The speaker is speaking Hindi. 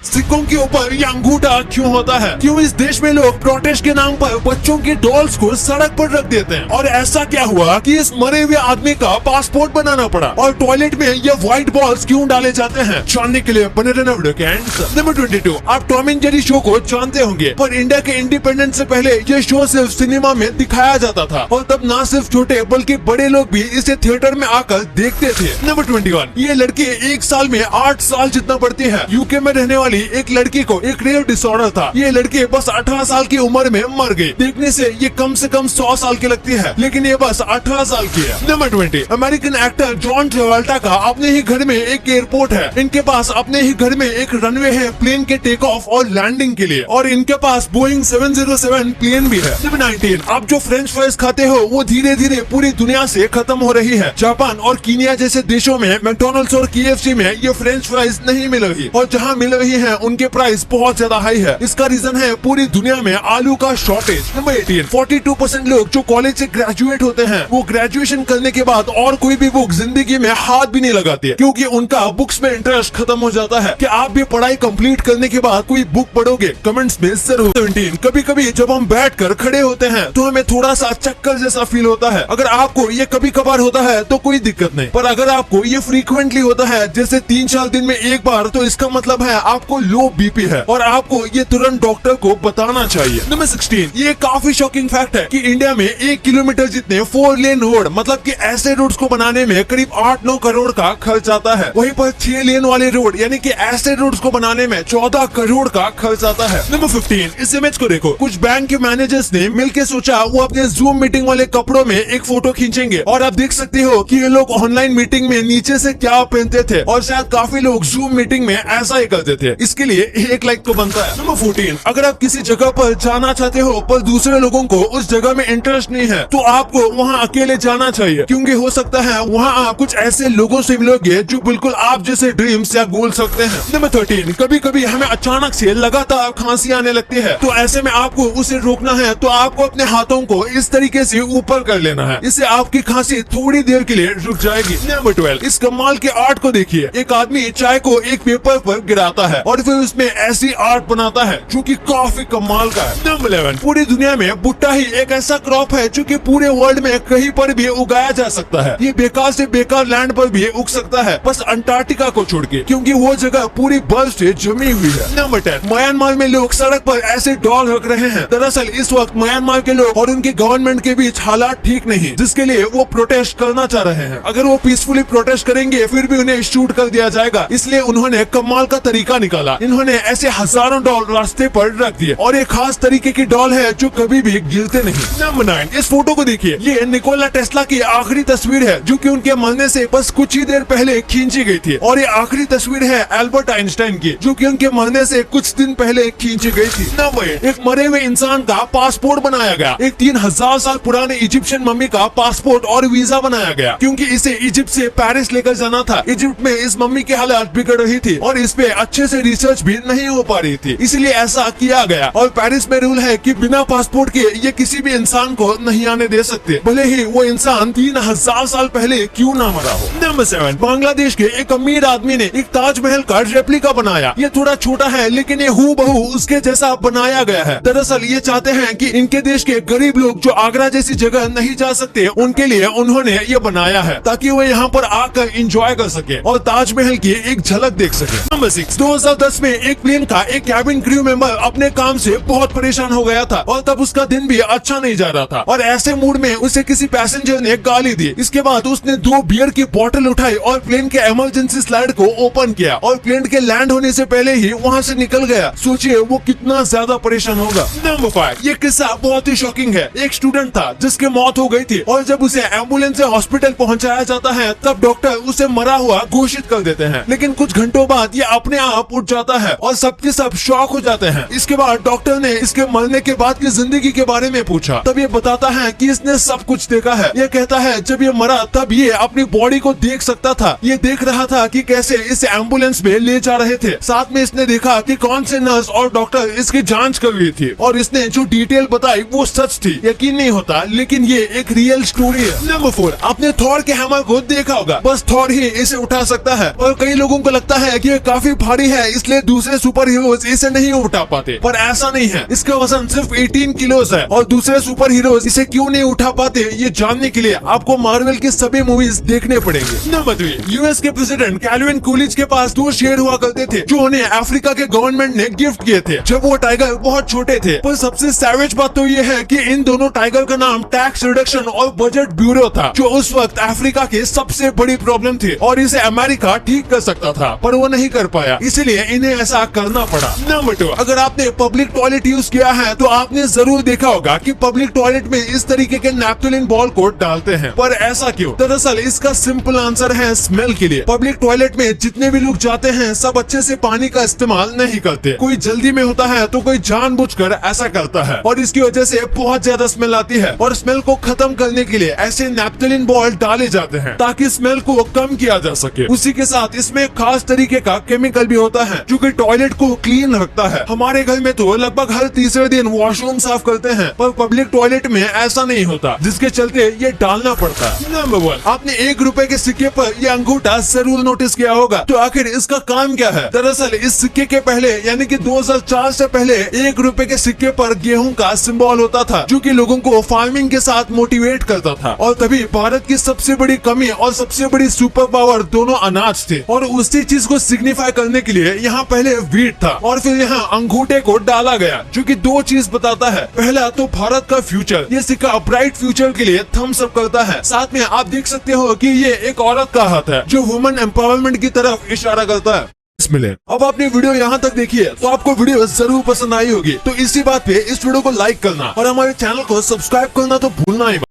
सिक्कों के ऊपर ये अंगूठा क्यों होता है? क्यों इस देश में लोग प्रोटेस्ट के नाम पर बच्चों की डॉल्स को सड़क पर रख देते हैं? और ऐसा क्या हुआ कि इस मरे हुए आदमी का पासपोर्ट बनाना पड़ा? और टॉयलेट में ये व्हाइट बॉल्स क्यों डाले जाते हैं? जानने के लिए बने रहना वीडियो के एंड तक। नंबर 22, आप टॉम एंड जेरी शो को जानते होंगे, पर इंडिया के इंडिपेंडेंस से पहले ये शो सिर्फ सिनेमा में दिखाया जाता था और तब ना सिर्फ छोटे बल्कि बड़े लोग भी इसे थिएटर में आकर देखते थे। नंबर 21, ये लड़की एक साल में 8 साल जितना बढ़ती है। यूके में रहने वाली एक लड़की को एक रेयर डिसऑर्डर था। ये लड़की बस 18 साल की उम्र में मर गई। देखने से ये कम से कम 100 साल की लगती है, लेकिन ये बस 18 साल की है। नंबर 20, अमेरिकन एक्टर जॉन ट्रेवल्टा का अपने ही घर में एक एयरपोर्ट है। इनके पास अपने ही घर में एक रनवे है प्लेन के टेक ऑफ और लैंडिंग के लिए, और इनके पास बोइंग 707 प्लेन भी है। नंबर 19, आप जो फ्रेंच फ्राइज खाते हो वो धीरे धीरे पूरी दुनिया से खत्म हो रही है। जापान और कीनिया जैसे देशों में मैकडॉनल्ड्स और KFC में ये फ्रेंच फ्राइज नहीं मिल रही, और जहाँ मिल रही है उनके प्राइस बहुत ज्यादा हाई है। इसका रीजन है पूरी दुनिया में आलू का शॉर्टेज। नंबर 18, 42% लोग जो कॉलेज से ग्रेजुएट होते हैं वो ग्रेजुएशन करने के बाद और कोई भी बुक जिंदगी में हाथ भी नहीं लगाते, क्योंकि उनका बुक्स में इंटरेस्ट खत्म हो जाता है। क्या आप भी पढ़ाई कंप्लीट करने के बाद कोई बुक पढ़ोगे? कमेंट्स में जरूर। 17, कभी कभी जब हम बैठकर खड़े होते हैं तो हमें थोड़ा सा चक्कर जैसा फील होता है। अगर आपको ये कभी कभार होता है तो कोई दिक्कत नहीं, पर अगर आपको ये फ्रीक्वेंटली होता है, जैसे 3-4 दिन में एक बार, तो इसका मतलब है आपको लो बीपी है और आपको ये तुरंत डॉक्टर को बताना चाहिए। नंबर 16, ये काफी शॉकिंग फैक्ट है कि इंडिया में 1 किलोमीटर जितने 4 लेन रोड, मतलब कि ऐसे रोड्स को बनाने में करीब 8-9 करोड़ का खर्च आता है। वहीं पर 6 लेन वाले रोड यानी कि ऐसे रोड्स को बनाने में 14 करोड़ का खर्च आता है। नंबर 15, इस इमेज को देखो। कुछ बैंक के मैनेजर्स ने मिलकर सोचा वो अपने जूम मीटिंग वाले कपड़ों में एक फोटो खींचेंगे, और आप देख सकते हो कि ये लोग ऑनलाइन मीटिंग में नीचे से क्या पहनते थे, और शायद काफी लोग जूम मीटिंग में ऐसा ही करते थे। इसके लिए 1 लाइक तो बनता है। नंबर 14, अगर आप किसी जगह पर जाना चाहते हो पर दूसरे लोगों को उस जगह में इंटरेस्ट नहीं है, तो आपको वहाँ अकेले जाना चाहिए, क्योंकि हो सकता है वहाँ आप कुछ ऐसे लोगों से मिलोगे जो बिल्कुल आप जैसे ड्रीम्स या गोल्स रखते हैं। नंबर 13, कभी कभी हमें अचानक से लगातार खांसी आने लगती है, तो ऐसे में आपको उसे रोकना है तो आपको अपने हाथों को इस तरीके से ऊपर कर लेना है। इससे आपकी खांसी थोड़ी देर के लिए रुक जाएगी। नंबर 12, इस कमाल के आर्ट को देखिए। एक आदमी चाय को एक पेपर पर गिराता है और फिर उसमें ऐसी आर्ट बनाता है जो कि काफी कमाल का है। नंबर 11, पूरी दुनिया में भुट्टा ही एक ऐसा क्रॉप है जो कि पूरे वर्ल्ड में कहीं पर भी उगाया जा सकता है। ये बेकार से बेकार लैंड पर भी उग सकता है, बस अंटार्कटिका को छोड़ के, क्योंकि वो जगह पूरी बर्फ से जमी हुई है। नंबर 10, म्यांमार में लोग सड़क पर ऐसे डॉल रख रहे हैं। दरअसल इस वक्त म्यांमार के लोग और उनकी गवर्नमेंट के बीच हालात ठीक नहीं, जिसके लिए वो प्रोटेस्ट करना चाह रहे हैं। अगर वो पीसफुली प्रोटेस्ट करेंगे फिर भी उन्हें शूट कर दिया जाएगा, इसलिए उन्होंने कमाल का तरीका निकाला। इन्होंने ऐसे हजारों डॉल रास्ते पर रख दिए, और एक खास तरीके की डॉल है जो कभी भी गिरते नहीं। नंबर 9, इस फोटो को देखिए। ये निकोला टेस्ला की आखिरी तस्वीर है जो कि उनके मरने से बस कुछ ही देर पहले खींची गई थी, और ये आखिरी तस्वीर है एल्बर्ट आइंस्टाइन की जो कि उनके मरने से कुछ दिन पहले खींची गई थी। नंबर 8, एक मरे हुए इंसान का पासपोर्ट बनाया गया। एक 3000 साल पुराने इजिप्शियन मम्मी का पासपोर्ट और वीजा बनाया गया, क्योंकि इसे इजिप्ट से पेरिस लेकर जाना था। इजिप्ट में इस मम्मी की हालत बिगड़ रही थी और इस पे अच्छे से रिसर्च भी नहीं हो पा रही थी, इसलिए ऐसा किया गया। और पेरिस में रूल है कि बिना पासपोर्ट के ये किसी भी इंसान को नहीं आने दे सकते, भले ही वो इंसान 3000 साल पहले क्यों ना मरा हो। नंबर 7, बांग्लादेश के एक अमीर आदमी ने एक ताजमहल का रेप्लिका बनाया। ये थोड़ा छोटा है लेकिन ये हूबहू उसके जैसा बनाया गया है। दरअसल ये चाहते हैं कि इनके देश के गरीब लोग जो आगरा जैसी जगह नहीं जा सकते, उनके लिए उन्होंने ये बनाया है ताकि वो यहाँ पर आकर एंजॉय कर सके और ताजमहल की एक झलक देख सके। नंबर 6, 2010 में एक प्लेन का एक कैबिन क्रू मेंबर अपने काम से बहुत परेशान हो गया था, और तब उसका दिन भी अच्छा नहीं जा रहा था, और ऐसे मूड में उसे किसी पैसेंजर ने गाली दी। इसके बाद उसने 2 बियर की बोतल उठाई और प्लेन के इमरजेंसी स्लाइड को ओपन किया, और प्लेन के लैंड होने से पहले ही वहाँ से निकल गया। सोचिए वो कितना ज्यादा परेशान होगा। नंबर 5, ये किस्सा बहुत ही शॉकिंग है। एक स्टूडेंट था जिसकी मौत हो गई थी, और जब उसे एम्बुलेंस से हॉस्पिटल पहुंचाया जाता है तब डॉक्टर उसे मरा हुआ घोषित कर देते हैं, लेकिन कुछ घंटों बाद ये अपने आप उठ जाता है और सबके सब शॉक हो जाते हैं। इसके बाद डॉक्टर ने इसके मरने के बाद की जिंदगी के बारे में पूछा, तब ये बताता है कि इसने सब कुछ देखा है। ये कहता है जब ये मरा तब ये अपनी बॉडी को देख सकता था। ये देख रहा था कि कैसे इसे एम्बुलेंस में ले जा रहे थे। साथ में इसने देखा कि कौन से नर्स और डॉक्टर इसकी जांच कर रही थी, और इसने जो डिटेल बताई वो सच थी। यकीन नहीं होता, लेकिन ये एक रियल स्टोरी है। नंबर 4, आपने थॉर के हैमर को देखा होगा, बस थॉर ही इसे उठा सकता है, और कई लोगों को लगता है कि ये काफी भारी है इसलिए दूसरे सुपर हीरोज इसे नहीं उठा पाते, पर ऐसा नहीं है। इसका वजन सिर्फ 18 किलोज है और दूसरे सुपर हीरोज इसे क्यों नहीं उठा पाते, ये जानने के लिए आपको मार्वल की सभी मूवीज देखने पड़ेंगे। नंबर 3, यूएस के प्रेसिडेंट कैल्विन कूलिज के पास 2 शेर हुआ करते थे जो उन्हें अफ्रीका के गवर्नमेंट ने गिफ्ट किए थे जब वो टाइगर बहुत छोटे थे। पर सबसे सैवेज बात तो ये है कि इन दोनों टाइगर का नाम टैक्स रिडक्शन और बजट ब्यूरो था, जो उस वक्त अफ्रीका की सबसे बड़ी प्रॉब्लम थी और इसे अमेरिका ठीक कर सकता था, पर वो नहीं कर पाया, इसीलिए इन्हें ऐसा करना पड़ा। नंबर 2, अगर आपने पब्लिक टॉयलेट यूज किया है तो आपने जरूर देखा होगा कि पब्लिक टॉयलेट में इस तरीके के नैप्थलिन बॉल को डालते हैं, पर ऐसा क्यों? दरअसल इसका सिंपल आंसर है स्मेल के लिए। पब्लिक टॉयलेट में जितने भी लोग जाते हैं सब अच्छे से पानी का इस्तेमाल नहीं करते, कोई जल्दी में होता है तो कोई जानबूझकर ऐसा करता है और इसकी वजह से बहुत ज्यादा स्मेल आती है और स्मेल को खत्म करने के लिए ऐसे नैप्थलिन बॉल डाले जाते हैं ताकि स्मेल को कम किया जा सके। उसी के साथ इसमें खास तरीके का केमिकल भी होता है जो कि टॉयलेट को क्लीन रखता है। हमारे घर में तो लगभग हर तीसरे दिन वॉशरूम साफ करते हैं, पर पब्लिक टॉयलेट में ऐसा नहीं होता, जिसके चलते ये डालना पड़ता है। नंबर 1, आपने 1 रुपए के सिक्के पर ये अंगूठा जरूर नोटिस किया होगा, तो आखिर इसका काम क्या है? दरअसल इस सिक्के के पहले यानी कि 2004 से पहले 1 रुपए के सिक्के पर गेहूं का सिंबल होता था जो कि लोगों को फार्मिंग के साथ मोटिवेट करता था। और तभी भारत की सबसे बड़ी कमी और सबसे बड़ी सुपर पावर दोनों अनाज थे और उसी चीज को सिग्निफाई करने के लिए यहाँ पहले व्हीट था और फिर यहाँ अंगूठे को डाला गया, जो कि 2 चीज बताता है। पहला तो भारत का फ्यूचर, ये सिक्का ब्राइट फ्यूचर के लिए थम्स अप करता है। साथ में आप देख सकते हो कि ये एक औरत का हाथ है जो वुमेन एम्पावरमेंट की तरफ इशारा करता है। मिले। अब आपने वीडियो यहाँ तक देखी है तो आपको वीडियो जरूर पसंद आई होगी, तो इसी बात पे इस वीडियो को लाइक करना और हमारे चैनल को सब्सक्राइब करना तो भूलना ही।